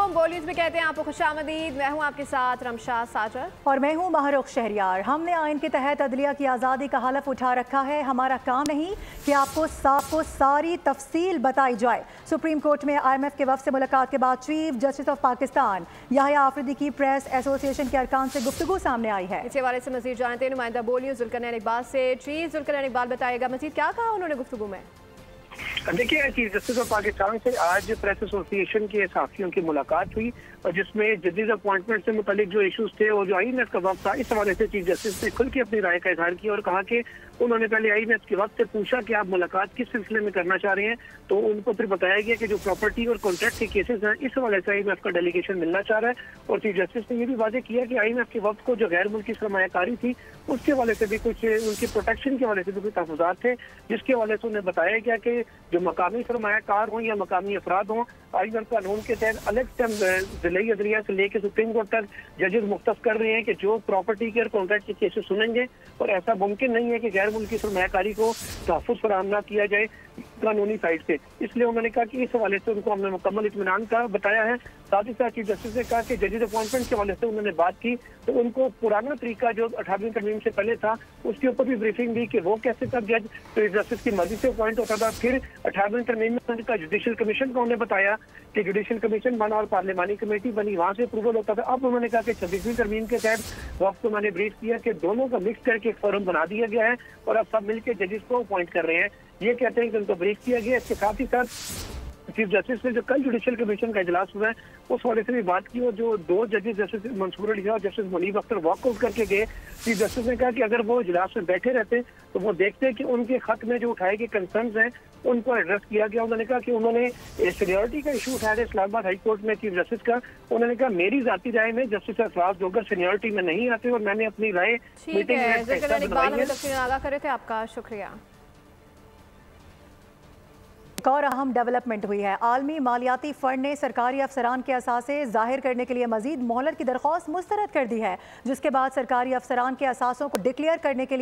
वालेकुम, बोलीज में कहते हैं आपको खुशामदीद। मैं हूं आपके साथ रमशा साजर और मैं हूं महरुख शहरियार। हमने आइन के तहत अदलिया की आज़ादी का हलफ उठा रखा है। हमारा काम नहीं कि आपको सारी तफसील बताई जाए। सुप्रीम कोर्ट में IMF के वफ़द से मुलाकात के बाद chief justice of Pakistan Yahya Afridi की प्रेस एसोसिएशन के अरकान से गुफ्तगू सामने आई है। इस हवाले से मजीद जानते हैं नुमाइंदा बोलियो जुल्करनैन इकबाल से। चीफ जुल्करनैन इकबाल बताएगा मजीद क्या कहा उन्होंने गुफ्तगू में। देखिए, चीफ जस्टिस ऑफ पाकिस्तान से आज प्रेस एसोसिएशन के सहाफियों की मुलाकात हुई और जिसमें जदीद अपॉइंटमेंट से मुतालिक जो इशूज थे और जो IMF का वक्त था, इस हवाले से चीफ जस्टिस ने खुल के अपनी राय का इजहार किया और कहा कि उन्होंने पहले IMF के वक्त से पूछा कि आप मुलाकात किस सिलसिले में करना चाह रहे हैं, तो उनको फिर बताया गया कि जो प्रॉपर्टी और कॉन्ट्रैक्ट के केसेस हैं, इस हवाले से IMF का डेलीगेशन मिलना चाह रहा है। और चीफ जस्टिस ने यह भी वाजे किया कि IMF के वक्त को जो गैर मुल्की सरमायाकारी थी, उसके हवाले से भी कुछ उनकी प्रोटेक्शन के हवाले से भी कुछ तहफुजात थे, जिसके हवाले से उन्हें बताया गया कि जो मकामी सरमायाकार हों या मकामी अफराद हों, IMF कानून के तहत अलग से जिले अदलिया से लेकर सुप्रीम कोर्ट तक जजेस मुख्तस कर रहे हैं कि जो प्रॉपर्टी के और कॉन्ट्रैक्ट के केसेस सुनेंगे और ऐसा मुमकिन नहीं है कि गैर मुल्की सरमायाकारी को तहफ़्फ़ुज़ फराहम न किया जाए कानूनी साइड से। इसलिए उन्होंने कहा कि इस हवाले से उनको हमने मुकम्मल इत्मीनान का बताया है। साथ ही साथ चीफ जस्टिस ने कहा कि जजेस अपॉइंटमेंट के हवाले से उन्होंने बात की तो उनको पुराना तरीका जो 18वीं तरमीम से पहले था उसके ऊपर भी ब्रीफिंग दी कि वो कैसे तब जज चीफ जस्टिस की मर्जी से अपॉइंट होता था। फिर 18वीं तरमीम में उनका जुडिशल कमीशन को उन्होंने बताया कि जुडिशल कमीशन बना और पार्लिमानी कमेटी बनी, वहाँ से अप्रूवल होता था। अब उन्होंने कहा कि 26वीं तरमीम के तहत वक्त को मैंने ब्रीफ किया कि दोनों का मिक्स करके एक फोरम बना दिया गया है और अब सब मिलकर जजेस को अपॉइंट कर रहे हैं। ये कहते हैं कि उनको ब्रीफ किया गया। इसके साथ ही साथ चीफ जस्टिस ने जो कल जुडिशल कमीशन का इजलास हुआ है उस हवाले से भी बात की और जो दो जजेस जस्टिस मंसूर अली और जस्टिस मुनीब अख्तर वॉकआउट करके गए, चीफ जस्टिस ने कहा कि अगर वो इजलास में बैठे रहते तो वो देखते कि उनके खत में जो उठाए गए कंसर्न्स हैं उनको एड्रेस किया गया। उन्होंने कहा कि उन्होंने सीनियरिटी का इशू उठाया था इस्लामाबाद हाई कोर्ट में चीफ जस्टिस का। उन्होंने कहा मेरी जाती राय में जस्टिस अफराज जोगर सीनियरिटी में नहीं आते और मैंने अपनी राय मीटिंग में आगाह करे थे। आपका शुक्रिया। एक और अहम डेवलपमेंट हुई है। आलमी मालियाती फंड ने सरकारी अफसरान के असासे जाहिर करने के लिए मजीद मोहलत की दरख्वास्त मुस्तरद कर दी है, जिसके बाद सरकारी अफसरान के असासों को डिक्लेयर करने के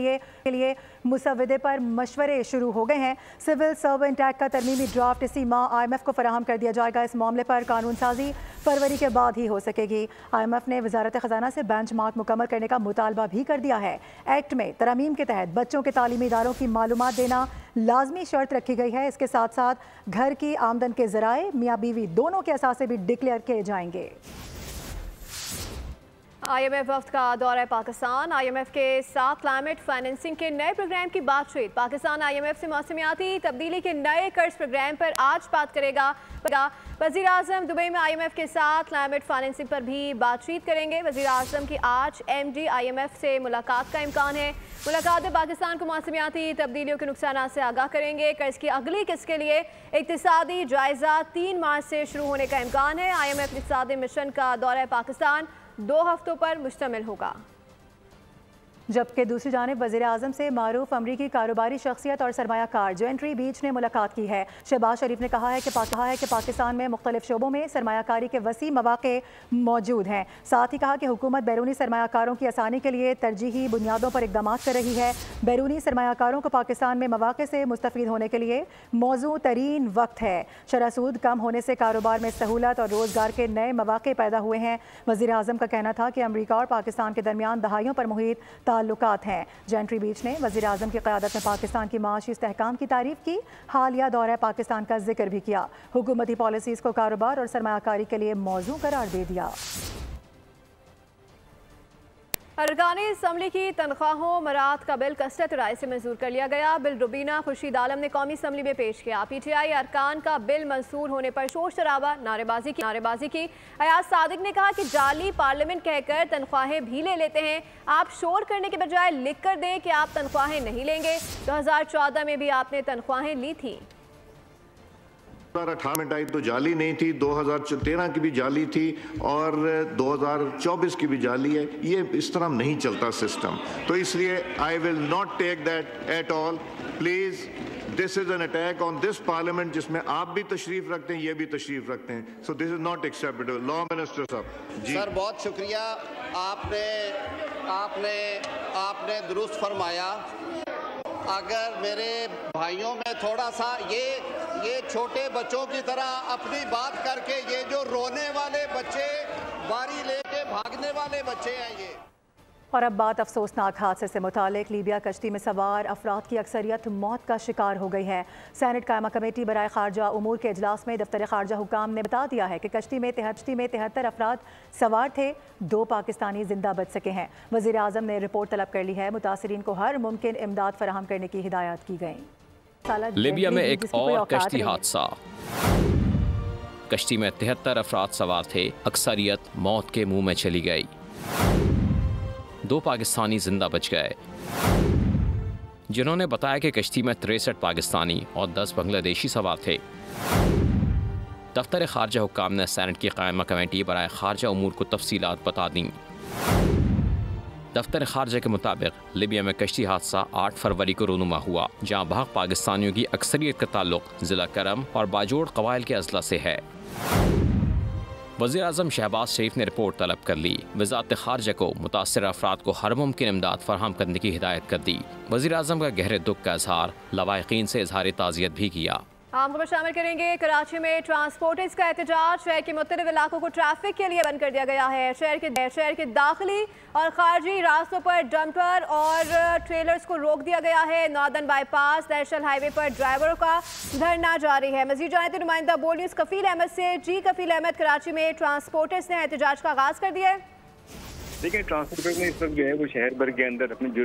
लिए मुसवदे पर मशवरे शुरू हो गए हैं। सिविल सर्वेंट एक्ट का तरमीमी ड्राफ्ट इसी माह IMF को फराहम कर दिया जाएगा। इस मामले पर कानून साजी फरवरी के बाद ही हो सकेगी। IMF ने वजारत खजाना से बेंच मार्क मुकम्मल करने का मुतालबा भी कर दिया है। एक्ट में तरमीम के तहत बच्चों के तालीमी इदारों की मालूमात देना लाजमी शर्त रखी गई है। इसके साथ साथ घर की आमदन के जराए मियाँ बीवी दोनों के असासे भी डिक्लेयर किए जाएंगे। IMF वफ्द का दौरा पाकिस्तान। IMF के साथ क्लाइमेट फाइनेंसिंग के नए प्रोग्राम की बातचीत। पाकिस्तान IMF से मौसमियाती तब्दीली के नए कर्ज प्रोग्राम पर आज बात करेगा। वज़ीर आज़म दुबई में IMF के साथ क्लाइमेट फाइनेंसिंग पर भी बातचीत करेंगे। वज़ीर आज़म की आज MD IMF से मुलाकात का इम्कान है। मुलाकात में पाकिस्तान को मौसमियाती तब्दीलियों के नुकसान से आगाह करेंगे। कर्ज की अगली किस्त के लिए इक़्तिसादी जायज़ा 3 मार्च से शुरू होने का इम्कान है। IMF इक़्तिसादी मिशन का दौरा पाकिस्तान 2 हफ्तों पर मुश्तमिल होगा। जबकि दूसरी जानिब वज़ीर आज़म से मारूफ अमरीकी कारोबारी शख्सियत और सरमायाकार जेंट्री बीच ने मुलाकात की है। शहबाज शरीफ ने कहा है कि पाकिस्तान में मुख्तलिफ शोबों में सरमायाकारी के वसी मौक़े मौजूद हैं। साथ ही कहा कि हुकूमत बैरूनी सरमायाकारों की आसानी के लिए तरजीही बुनियादों पर इक़दाम कर रही है। बैरूनी सरमायाकारों को पाकिस्तान में मौक़े से मुस्तफ़ीद होने के लिए मौजू तरीन वक्त है। शरह सूद कम होने से कारोबार में सहूलत और रोज़गार के नए मौक़े पैदा हुए हैं। वज़ीर आज़म का कहना था कि अमरीका और पाकिस्तान के दरमियान दहाइयों पर मुहित ताल्लुकात हैं। जेंट्री बीच ने वज़ीर आज़म की क़यादत में पाकिस्तान की माशी इस्तेहकाम की तारीफ़ की। हालिया दौरा पाकिस्तान का जिक्र भी किया। हुकूमती पॉलिसीज़ को कारोबार और सरमायाकारी के लिए मौजू करार दे दिया। अरकानी असम्बली की तनख्वाहों मरात का बिल कसरत राय से मंजूर कर लिया गया। बिल रुबीना खुर्शीद आलम ने कौमी असम्बली में पेश किया। PTI अरकान का बिल मंजूर होने पर शोर शराबा नारेबाजी की। अयाज सादिक ने कहा कि जाली पार्लियामेंट कहकर तनख्वाहें भी ले लेते हैं। आप शोर करने के बजाय लिख कर दें कि आप तनख्वाहें नहीं लेंगे। 2014 में भी आपने तनख्वाहें ली थी। 2018 आई तो जाली नहीं थी, 2013 की भी जाली थी और 2024 की भी जाली है। ये इस तरह नहीं चलता सिस्टम, तो इसलिए I will not take that at all. Please, this is an attack on this parliament जिसमें आप भी तशरीफ रखते हैं, ये भी तशरीफ रखते हैं। So this is not acceptable. Law minister साहब जी। सर बहुत शुक्रिया, आपने दुरुस्त फरमाया। अगर मेरे भाइयों में थोड़ा सा ये छोटे बच्चों की तरह अपनी बात करके, ये जो रोने वाले बच्चे, बारी लेके भागने वाले बच्चे हैं ये। और अब बात अफसोसनाक हादसे से मुतालिक। लीबिया कश्ती में सवार अफराद की अक्सरियत मौत का शिकार हो गई है। सेनेट कायमा कमेटी बराए खारजा उमूर के इजलास में दफ्तर खारजा हुकाम ने बता दिया है कि कश्ती में 73 अफराद सवार थे, 2 पाकिस्तानी जिंदा बच सके हैं। वज़ीर आज़म ने रिपोर्ट तलब कर ली है। मुतासरीन को हर मुमकिन इमदाद फराहम करने की हिदायत की गई। लीबिया में एक और कश्ती हादसा। कश्ती में 73 अफराद सवार थे, अक्सरियत मौत के मुंह में चली गई। 2 पाकिस्तानी जिंदा बच गए, जिन्होंने बताया कि कश्ती में 63 पाकिस्तानी और 10 बांग्लादेशी सवार थे। दफ्तर खारजा हुक्काम ने सेनेट की कायमा कमेटी बराए खारजा उमूर को तफसीलात बता दी। दफ्तर खारजा के मुताबिक लीबिया में कश्ती हादसा 8 फरवरी को रूनुमा हुआ, जहाँ भाग पाकिस्तानियों की अक्सरियत का ताल्लुक जिला करम और बाजोड़ कबाइल के अजला से है। वज़ीर आज़म शहबाज शरीफ ने रिपोर्ट तलब कर ली। वज़ारत खारजा को मुतासर अफराद को हर मुमकिन इमदाद फराहम करने की हिदायत कर दी। वज़ीर आज़म का गहरे दुख का इजहार, लवाहिकीन से इजहार ताज़ियत भी किया। आम खबर शामिल करेंगे। कराची में ट्रांसपोर्टर्स का एहतजाज। शहर के मुख्तलिफ इलाकों को ट्रैफिक के लिए बंद कर दिया गया है। शहर के दाखिली और खारजी रास्तों पर डंपर और ट्रेलर्स को रोक दिया गया है। नॉर्दर्न बाईपास नेशनल हाईवे पर ड्राइवरों का धरना जारी है। मजीद जानते नुमाइंदा बोल न्यूज़ कफील अहमद से। जी कफील अहमद, कराची में ट्रांसपोर्टर्स ने एहतजाज का आगाज़ कर दिया है। देखिए, ट्रांसपोर्टर ने इस वक्त जो है वो शहर भर के अंदर अपने जो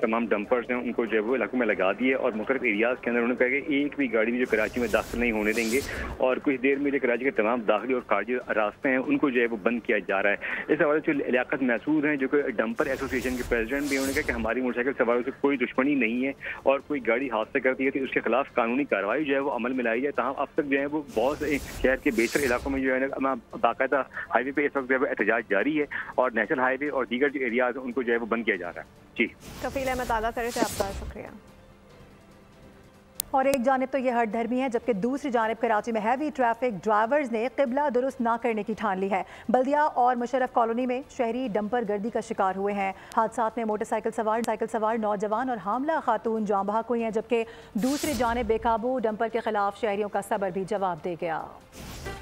तमाम डंपर्स हैं उनको जो है वो इलाकों में लगा दिए और मुख्तलिफ एरियाज़ के अंदर उन्होंने कहा कि एक भी गाड़ी भी जो कराची में दाखिल नहीं होने देंगे और कुछ देर में जो कराची के तमाम दाखिली और खारजी रास्ते हैं उनको जो है वो बंद किया जा रहा है। इस हवाले से लियाकत महसूद हैं जो कि डंपर एसोसिएशन के प्रेसिडेंट भी, उन्होंने कहा कि हमारी मोटरसाइकिल सवारों से कोई दुश्मनी नहीं है और कोई गाड़ी हादसा करती है तो उसके खिलाफ कानूनी कार्रवाई जो है वो अमल में लाई जाए। तमाम अब तक जो है वो बहुत से शहर के बेहतर इलाकों में जो है ना बाकायदा हाईवे पे इस वक्त जो है एहतजाज जारी है और नेशनल हाईवे और दीगर एरियाज उनको जो है वो बंद किया जा रहा है। जी कफील अहमद आगाह करे थे, आपका शुक्रिया। और एक जानिब तो ये हट धर्मी है, जबकि दूसरी जानिब कराची में हैवी ट्रैफिक ड्राइवर्स ने किबला दुरुस्त ना करने की ठान ली है। बल्दिया और मुशर्रफ कॉलोनी में शहरी डंपर गर्दी का शिकार हुए हैं। हादसात में मोटरसाइकिल सवार नौजवान और हामला खातून जाँ बहक हुई हैं, जबकि दूसरी जानिब बेकाबू डंपर के खिलाफ शहरियों का सबर भी जवाब दे गया।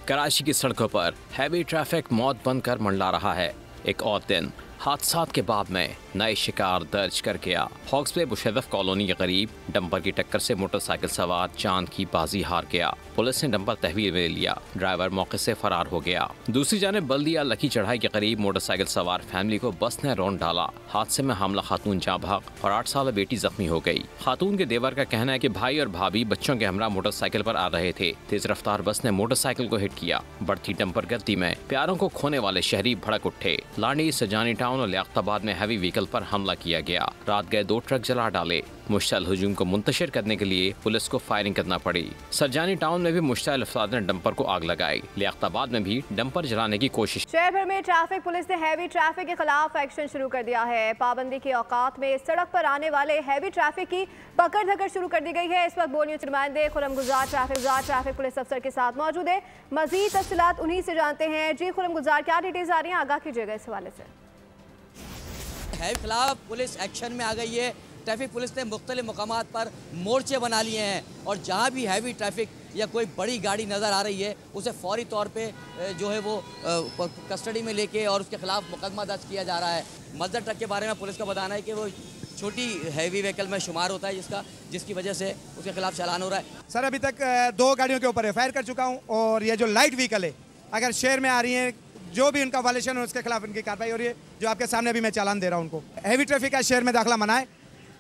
कराची की सड़कों पर हैवी ट्रैफिक मौत बनकर मंडला रहा है। एक और दिन हादसात के बाद में नए शिकार दर्ज कर गया। हॉक्स में मुशर्रफ कॉलोनी के करीब डंपर की टक्कर से मोटरसाइकिल सवार चांद की बाजी हार गया। पुलिस ने डंपर तहवील में लिया, ड्राइवर मौके से फरार हो गया। दूसरी जानिब बल्दिया लकी चढ़ाई के करीब मोटरसाइकिल सवार फैमिली को बस ने रौंद डाला। हादसे में हामला खातून जाँ बहक और 8 साल बेटी जख्मी हो गई। खातून के देवर का कहना है कि भाई और भाभी बच्चों के हमरा मोटरसाइकिल पर आ रहे थे। तेज रफ्तार बस ने मोटरसाइकिल को हिट किया। बढ़ती डंपर गर्दी में प्यारों को खोने वाले शहरी भड़क उठे। लानी, सजानी टाउन और लियाकताबाद में हैवी व्हीकल पर हमला किया गया। रात गए 2 ट्रक जला डाले। मुश्तल हुजूम को मुंतशिर करने के लिए पुलिस को फायरिंग करना पड़ी। सरजानी टाउन में भी मुश्तल अफराद ने डंपर को आग लगाई। लियाकताबाद में भी डंपर जलाने की कोशिश। शहर भर में ट्रैफिक पुलिस ने हैवी ट्रैफिक के खिलाफ एक्शन शुरू कर दिया है। पाबंदी के औकात में सड़क पर आने वाले हैवी ट्रैफिक की पकड़ धकड़ शुरू कर दी गई है। इस वक्त बोल न्यूज़ नुमाइंदे खुरम गुजार ट्रैफिक पुलिस अफसर के साथ मौजूद है। मजीद तफसीलात उन्हीं से जानते हैं। जी खुरम गुजार, क्या डिटेल्स आ रही हैं, आगाह कीजिएगा इस हवाले से। खिलाफ पुलिस एक्शन में आ गई है। ट्रैफिक पुलिस ने मुख्तलिफ मकामात पर मोर्चे बना लिए हैं और जहाँ भी हैवी ट्रैफिक या कोई बड़ी गाड़ी नज़र आ रही है उसे फौरी तौर पे जो है वो कस्टडी में लेके और उसके खिलाफ मुकदमा दर्ज किया जा रहा है। मजदूर ट्रक के बारे में पुलिस का बताना है कि वो छोटी हैवी व्हीकल में शुमार होता है जिसकी वजह से उसके खिलाफ चालान हो रहा है। सर, अभी तक 2 गाड़ियों के ऊपर एफआईआर कर चुका हूँ और ये जो लाइट व्हीकल है अगर शहर में आ रही है, जो भी उनका वायलेशन है उसके खिलाफ इनकी कार्रवाई हो रही है। जो आपके सामने अभी मैं चालान दे रहा हूँ उनको। हैवी ट्रैफिक का शहर में दाखिला मना है।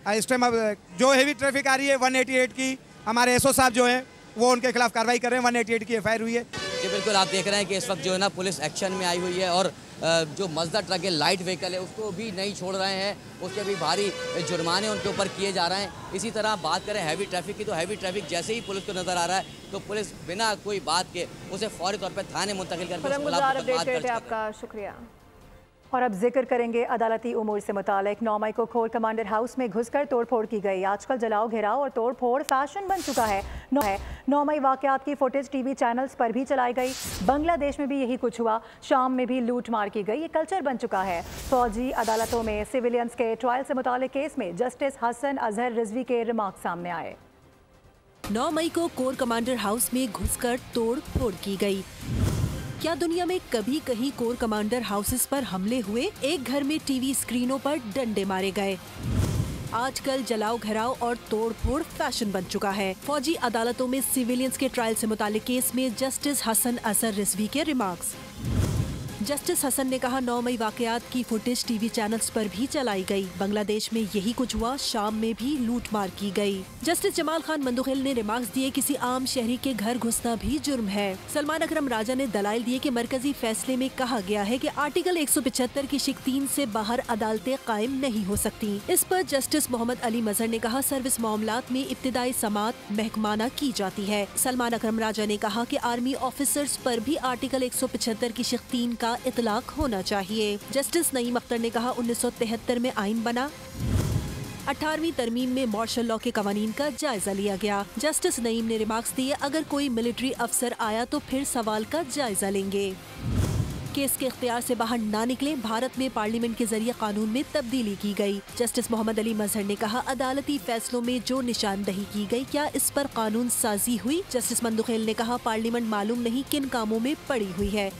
इस टाइम अब जो हैवी ट्रैफिक आ रही है 188 की हमारे एसओ साहब जो हैं वो उनके खिलाफ कार्रवाई कर रहे हैं। 188 की एफआईआर हुई है। जी बिल्कुल, आप देख रहे हैं कि इस वक्त जो है ना पुलिस एक्शन में आई हुई है और जो मजदा ट्रक है, लाइट व्हीकल है, उसको भी नहीं छोड़ रहे हैं। उसके भी भारी जुर्माने उनके ऊपर किए जा रहे हैं। इसी तरह बात करें हैवी ट्रैफिक की तो हैवी ट्रैफिक जैसे ही पुलिस को नजर आ रहा है तो पुलिस बिना कोई बात के उसे फौरी तौर पर थाने मुंतकिल करके। आपका शुक्रिया। और अब जिक्र करेंगे अदालती उमूर से मुतालिक। 9 मई को खोर कमांडर हाउस में घुसकर तोड़फोड़ की गई। आजकल जलाओ घेराव और तोड़फोड़ फैशन बन चुका है। 9 मई वाकयात की फुटेज टीवी चैनल्स पर भी चलाई गई। बांग्लादेश में भी यही कुछ हुआ। शाम में भी लूट मार की गई। ये कल्चर बन चुका है। फौजी अदालतों में सिविलियंस के ट्रायल से मुतालिक केस में जस्टिस हसन अजहर रिजवी के रिमार्क सामने आए। 9 मई को कोर कमांडर हाउस में घुसकर तोड़ फोड़ की गई। क्या दुनिया में कभी कहीं कोर कमांडर हाउसेस पर हमले हुए? एक घर में टीवी स्क्रीनों पर डंडे मारे गए। आजकल जलाओ घराव और तोड़ फोड़ फैशन बन चुका है। फौजी अदालतों में सिविलियंस के ट्रायल से मुतालिक केस में जस्टिस हसन असर रिजवी के रिमार्क्स। जस्टिस हसन ने कहा 9 मई वाकयात की फुटेज टीवी चैनल्स पर भी चलाई गई। बांग्लादेश में यही कुछ हुआ, शाम में भी लूट मार की गई। जस्टिस जमाल खान मंदुखिल ने रिमार्क्स दिए किसी आम शहरी के घर घुसना भी जुर्म है। सलमान अकरम राजा ने दलाइल दिए कि मरकजी फैसले में कहा गया है कि आर्टिकल 175 की शिक 3 से बाहर अदालतें कायम नहीं हो सकती। इस पर जस्टिस मोहम्मद अली मजहर ने कहा सर्विस मामलात में इब्तिदाई समात महकमाना की जाती है। सलमान अकरम राजा ने कहा कि आर्मी ऑफिसर्स पर भी आर्टिकल 175 की शिक 3 का इतलाक होना चाहिए। जस्टिस नईम अख्तर ने कहा 1973 में आइन बना। 18वीं तरमीम में मार्शल लॉ के कवानीन का जायजा लिया गया। जस्टिस नईम ने रिमार्क्स दिए अगर कोई मिलिट्री अफसर आया तो फिर सवाल का जायजा लेंगे। केस के इख्तियार से बाहर ना निकले, भारत में पार्लियामेंट के जरिए कानून में तब्दीली की गई। जस्टिस मोहम्मद अली मजहर ने कहा अदालती फैसलों में जो निशानदही की गई क्या इस पर कानून साजी हुई? जस्टिस मंदुखिल ने कहा पार्लियामेंट मालूम नहीं किन कामों में पड़ी हुई है,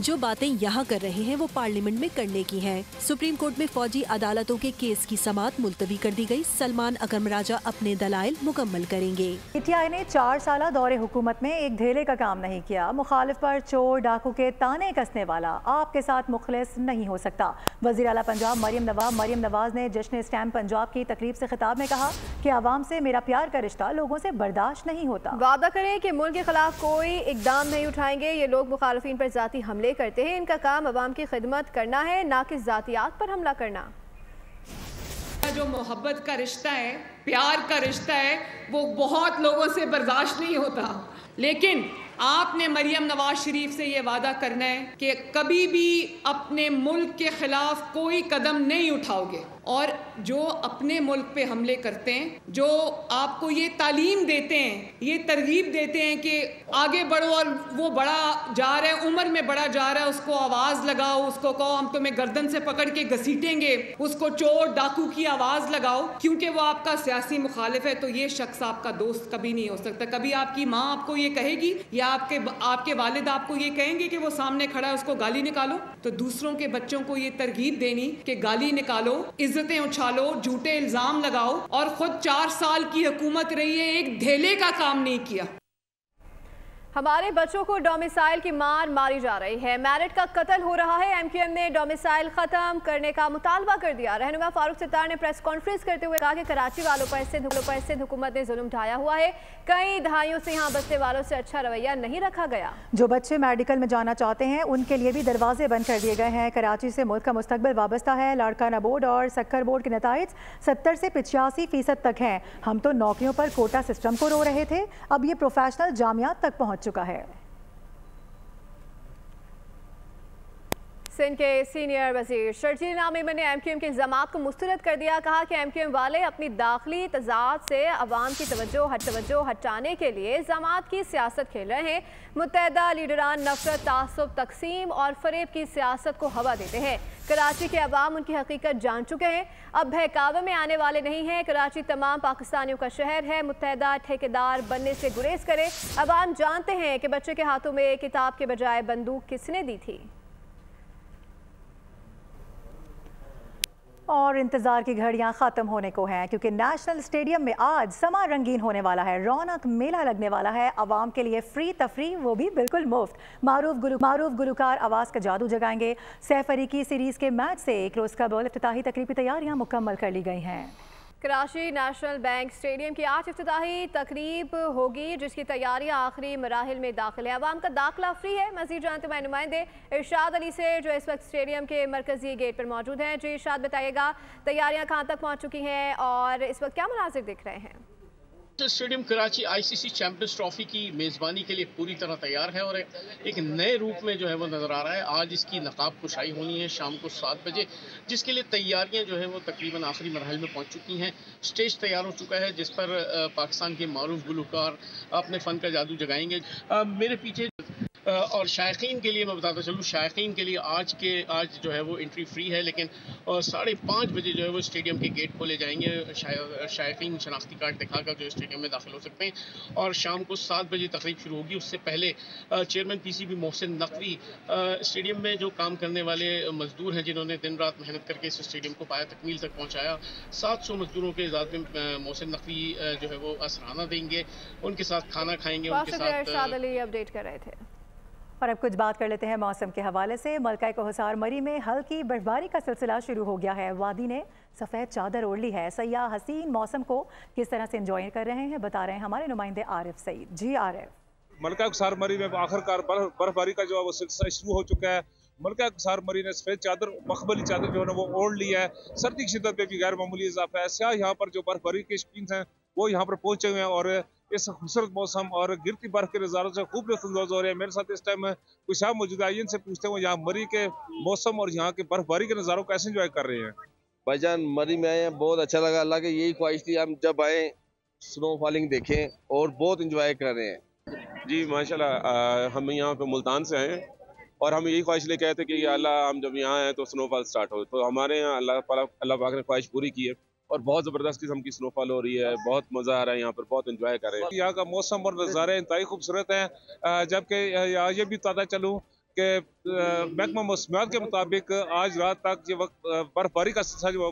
जो बातें यहाँ कर रहे हैं वो पार्लियामेंट में करने की हैं। सुप्रीम कोर्ट में फौजी अदालतों के केस की समाअत मुलतवी कर दी गई। सलमान अकरम राजा अपने दलाइल मुकम्मल करेंगे। PTI ने 4 साल दौरे हुकूमत में एक ढेले का काम नहीं किया। मुखालिफ पर चोर डाकू के ताने कसने वाला आपके साथ मुखलिस नहीं हो सकता। वज़ीर आला पंजाब मरियम नवाज ने जश्न स्टैम्प पंजाब की तकरीब से खिताब में कहा कि आवाम से मेरा प्यार का रिश्ता लोगों से बर्दाश्त नहीं होता। वादा करें कि मुल्क के खिलाफ कोई इकदाम नहीं उठाएंगे। ये लोग मुखालिफिन पर जाती हमले करते हैं। इनका काम अवाम की खिदमत करना है, ना कि जातियात पर हमला करना। जो मोहब्बत का रिश्ता है, प्यार का रिश्ता है, वो बहुत लोगों से बर्दाश्त नहीं होता। लेकिन आपने मरियम नवाज शरीफ से ये वादा करना है कि कभी भी अपने मुल्क के खिलाफ कोई कदम नहीं उठाओगे। और जो अपने मुल्क पे हमले करते हैं, जो आपको ये तालीम देते हैं, ये तरगीब देते हैं कि आगे बढ़ो और वो बड़ा जा रहा है, उम्र में बड़ा जा रहा है, उसको आवाज़ लगाओ, उसको कहो हम तुम्हें गर्दन से पकड़ के घसीटेंगे, उसको चोर डाकू की आवाज़ लगाओ क्योंकि वो आपका सियासी मुखालिफ है, तो ये शख्स आपका दोस्त कभी नहीं हो सकता। कभी आपकी माँ आपको ये कहेगी या आपके वालिद आपको ये कहेंगे कि वो सामने खड़ा है उसको गाली निकालो। तो दूसरों के बच्चों को ये तरगीब देनी कि गाली निकालो, इज्जतें उछालो, झूठे इल्जाम लगाओ, और खुद 4 साल की हुकूमत रही है, एक ढेले का काम नहीं किया। हमारे बच्चों को डोमिसाइल की मार मारी जा रही है। मैरिट का कत्ल हो रहा है। MQM ने डोमिसाइल खत्म करने का मुतालबा कर दिया। रहनुमा फारूक सितार ने प्रेस कॉन्फ्रेंस करते हुए कहा कि कराची वालों पर सिंध हुकूमत ने जुल्म ढाया हुआ है। कई दहाइयों से यहाँ बसने वालों से अच्छा रवैया नहीं रखा गया। जो बच्चे मेडिकल में जाना चाहते हैं उनके लिए भी दरवाजे बंद कर दिए गए हैं। कराची से मुल्क का मुस्तकबिल वाबस्ता है। लाड़काना बोर्ड और सक्कर बोर्ड के नताइज 70 से 85% तक हैं। हम तो नौकरियों पर कोटा सिस्टम को रो रहे थे, अब ये प्रोफेशनल जामियात तक पहुँच चुका है। सिंध के सीनियर वजीर शर्जील नामीमन ने MQM के इल्जामात को मुस्तरद कर दिया। कहा कि MQM वाले अपनी दाखिली तजाद से अवाम की तवज्जो हटाने के लिए इल्जामात की सियासत खेल रहे हैं। मुत्तहदा लीडरान नफरत, तासुब, तकसीम और फरेब की सियासत को हवा देते हैं। कराची के अवाम उनकी हकीकत जान चुके हैं, अब बहकावे में आने वाले नहीं हैं। कराची तमाम पाकिस्तानियों का शहर है। मुत्तहदा ठेकेदार बनने से गुरेज करे। अवाम जानते हैं कि बच्चे के हाथों में किताब के बजाय बंदूक किसने दी थी। और इंतजार की घड़ियां खत्म होने को हैं, क्योंकि नेशनल स्टेडियम में आज समा रंगीन होने वाला है। रौनक मेला लगने वाला है। आवाम के लिए फ्री तफरी, वो भी बिल्कुल मुफ्त। मारूफ गुलकार आवाज़ का जादू जगाएंगे। सैफ अली की सीरीज के मैच से एक रोज़ कबल इफ्तिताही तकरीबी तैयारियां मुकम्मल कर ली गई हैं। कराची नेशनल बैंक स्टेडियम की आज इफ्तिताही तकरीब होगी, जिसकी तैयारियां आखिरी मराहिल में दाखिल है। अवाम का दाखिला फ्री है। मज़ीद जानते हैं नुमाइंदे इरशाद अली से, जो इस वक्त स्टेडियम के मरकजी गेट पर मौजूद हैं। जी इरशाद, बताइएगा तैयारियां कहाँ तक पहुँच चुकी हैं और इस वक्त क्या मनाजिर दिख रहे हैं? Stadium Karachi ICC champions trophy की मेज़बानी के लिए पूरी तरह तैयार है और एक नए रूप में जो है वो नज़र आ रहा है। आज इसकी नकाब कुशाई होनी है शाम को 7 बजे, जिसके लिए तैयारियां जो है वो तकरीबन आखिरी मरहल में पहुंच चुकी हैं। स्टेज तैयार हो चुका है जिस पर पाकिस्तान के मारूफ गुलकार अपने फ़न का जादू जगाएंगे। मेरे पीछे और शायकीन के लिए मैं बताता चलूँ, शायकीन के लिए आज जो है वो एंट्री फ्री है, लेकिन 5:30 बजे जो है वो स्टेडियम के गेट खोले जाएंगे। शायकीन शनाख्ती कार्ड दिखाकर जो स्टेडियम में दाखिल हो सकते हैं और शाम को 7 बजे तकरीब शुरू होगी। उससे पहले chairman PCB Mohsin Naqvi stadium में जो काम करने वाले मजदूर हैं जिन्होंने दिन रात मेहनत करके इस स्टेडियम को पाया तकमील तक पहुँचाया, 700 मजदूरों के इजाज़त में मोहसिन नकवी जो है वो असराना देंगे, उनके साथ खाना खाएंगे, उनके साथ अपडेट कर रहे थे। और अब कुछ बात कर लेते हैं मौसम के हवाले से। मलका कोहसार मरी में हल्की बर्फबारी का सिलसिला शुरू हो गया है। वादी ने सफ़ेद चादर ओढ़ ली है। सयाह हसीन मौसम को किस तरह से एंजॉय कर रहे हैं बता रहे हैं हमारे नुमाइंदे आरिफ सईद। जी आरिफ। मलका कोहसार मरी में आखिरकार बर्फबारी का जो है वो सिलसिला शुरू हो चुका है। मलका कोहसार मरी ने सफ़ेद चादर, मखमली चादर जो है वो ओढ़ ली है। सर्दी की शिद्दत में भी गैर मामूली इजाफा है। स्याह यहाँ पर जो बर्फबारी के शौकीन हैं वो यहाँ पर पहुंचे हुए हैं और इस खूबसूरत मौसम और गिरती बर्फ के नज़ारों से खूब लुत्फ़अंदोज़ हो रहे हैं। मेरे साथ इस टाइम कुछ आप मौजूद है, इनसे पूछते हैं यहाँ मरी के मौसम और यहाँ के बर्फबारी के नज़ारों को कैसे एंजॉय कर रहे हैं। भाईजान मरी में आए हैं, बहुत अच्छा लगा। अल्लाह की यही ख्वाहिश थी हम जब आए स्नो फॉलिंग देखें और बहुत इंजॉय कर रहे हैं। जी माशाल्लाह, हम यहाँ पे मुल्तान से आए हैं और हम यही ख्वाहिश लेके आए थे कि अल्लाह हम जब यहाँ आए तो स्नोफॉल स्टार्ट हो, तो हमारे यहाँ अल्लाह पाक ने ख्वाहिश पूरी की है और बहुत ज़बरदस्त किस्म की स्नोफॉल हो रही है। बहुत मज़ा आ रहा है, यहाँ पर बहुत इंजॉय कर रहे हैं। यहाँ का मौसम और नज़ारे इंतहाई खूबसूरत हैं। जबकि ये भी बताता चलूँ कि महकमा मौसमियात के मुताबिक आज रात तक ये बर्फबारी का सिलसिला जो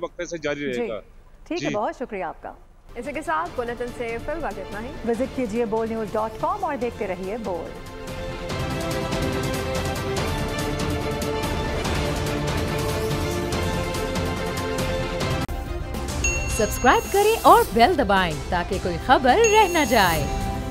वक्फे से जारी रहेगा। ठीक है, बहुत शुक्रिया आपका। इसी के साथ बुलेटिन से फिलहाल इतना ही। विजिट कीजिए bolnews.com और देखते रहिए बोल। सब्सक्राइब करें और बेल दबाएं ताकि कोई खबर रह न जाए।